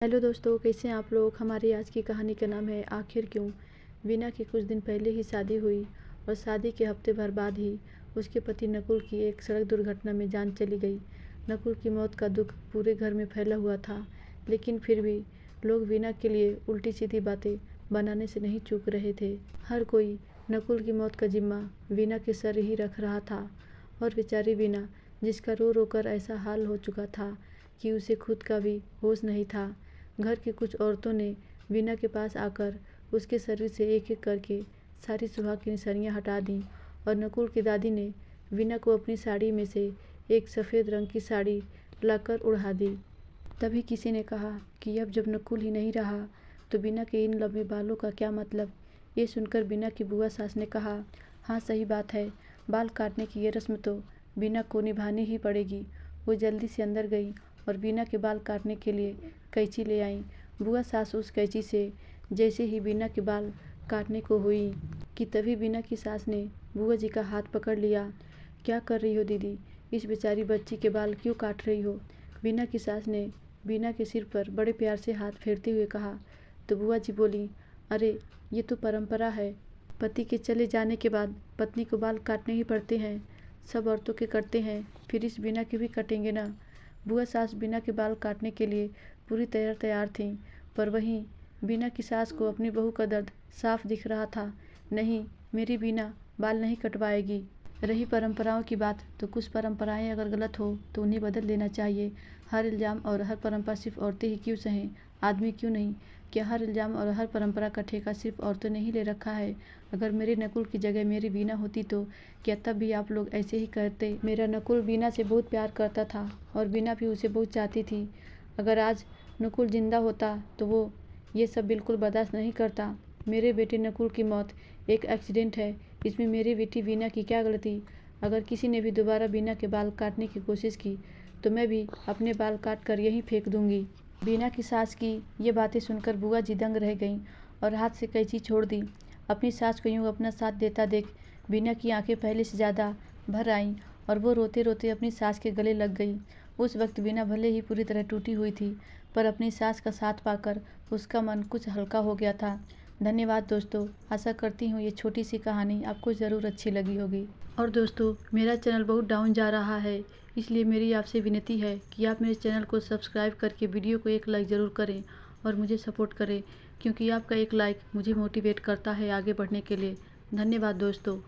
Hello दोस्तों, कैसे हैं आप लोग। हमारी आज की कहानी का नाम है आखिर क्यों। वीना की कुछ दिन पहले ही शादी हुई और शादी के हफ्ते भर बाद ही उसके पति नकुल की एक सड़क दुर्घटना में जान चली गई। नकुल की मौत का दुख पूरे घर में फैला हुआ था, लेकिन फिर भी लोग वीना के लिए उल्टी सीधी बातें बनाने से नहीं चूक रहे थे। हर कोई नकुल की मौत का जिम्मा वीना के सर ही रख रहा था और बेचारी वीना, जिसका रो रो कर ऐसा हाल हो चुका था कि उसे खुद का भी होश नहीं था। घर की कुछ औरतों ने वीना के पास आकर उसके शरीर से एक एक करके सारी सुहाग की निशानियां हटा दी और नकुल की दादी ने वीना को अपनी साड़ी में से एक सफ़ेद रंग की साड़ी लाकर उड़ा दी। तभी किसी ने कहा कि अब जब नकुल ही नहीं रहा तो वीना के इन लंबे बालों का क्या मतलब। ये सुनकर वीना की बुआ सास ने कहा, हाँ सही बात है, बाल काटने की ये रस्म तो वीना को निभानी ही पड़ेगी। वो जल्दी से अंदर गई और वीना के बाल काटने के लिए कैंची ले आई। बुआ सास उस कैंची से जैसे ही वीना के बाल काटने को हुई कि तभी वीना की सास ने बुआ जी का हाथ पकड़ लिया। क्या कर रही हो दीदी, इस बेचारी बच्ची के बाल क्यों काट रही हो। वीना की सास ने वीना के सिर पर बड़े प्यार से हाथ फेरते हुए कहा। तो बुआ जी बोली, अरे ये तो परंपरा है, पति के चले जाने के बाद पत्नी को बाल काटने ही पड़ते हैं। सब औरतों के करते हैं, फिर इस वीना के भी कटेंगे ना। बुआ सास वीना के बाल काटने के लिए पूरी तैयार थीं, पर वहीं वीना की सास को अपनी बहू का दर्द साफ दिख रहा था। नहीं, मेरी वीना बाल नहीं कटवाएगी। रही परंपराओं की बात, तो कुछ परंपराएं अगर गलत हो तो उन्हें बदल देना चाहिए। हर इल्ज़ाम और हर परंपरा सिर्फ औरतें ही क्यों सहें, आदमी क्यों नहीं। क्या हर इल्ज़ाम और हर परंपरा का ठेका सिर्फ औरतों ने ही ले रखा है। अगर मेरे नकुल की जगह मेरी वीना होती तो क्या तब भी आप लोग ऐसे ही करते। मेरा नकुल वीना से बहुत प्यार करता था और वीना भी उसे बहुत चाहती थी। अगर आज नकुल जिंदा होता तो वो ये सब बिल्कुल बर्दाश्त नहीं करता। मेरे बेटे नकुल की मौत एक एक्सीडेंट है, इसमें मेरी बेटी वीना की क्या गलती। अगर किसी ने भी दोबारा वीना के बाल काटने की कोशिश की तो मैं भी अपने बाल काट कर यहीं फेंक दूंगी। वीना की सास की ये बातें सुनकर बुआ जी दंग रह गईं और हाथ से कैंची छोड़ दी। अपनी सास को यूँ अपना साथ देता देख वीना की आंखें पहले से ज़्यादा भर आईं और वो रोते रोते अपनी सास के गले लग गई। उस वक्त वीना भले ही पूरी तरह टूटी हुई थी, पर अपनी सास का साथ पाकर उसका मन कुछ हल्का हो गया था। धन्यवाद दोस्तों, आशा करती हूँ ये छोटी सी कहानी आपको ज़रूर अच्छी लगी होगी। और दोस्तों, मेरा चैनल बहुत डाउन जा रहा है, इसलिए मेरी आपसे विनती है कि आप मेरे चैनल को सब्सक्राइब करके वीडियो को एक लाइक ज़रूर करें और मुझे सपोर्ट करें, क्योंकि आपका एक लाइक मुझे मोटिवेट करता है आगे बढ़ने के लिए। धन्यवाद दोस्तों।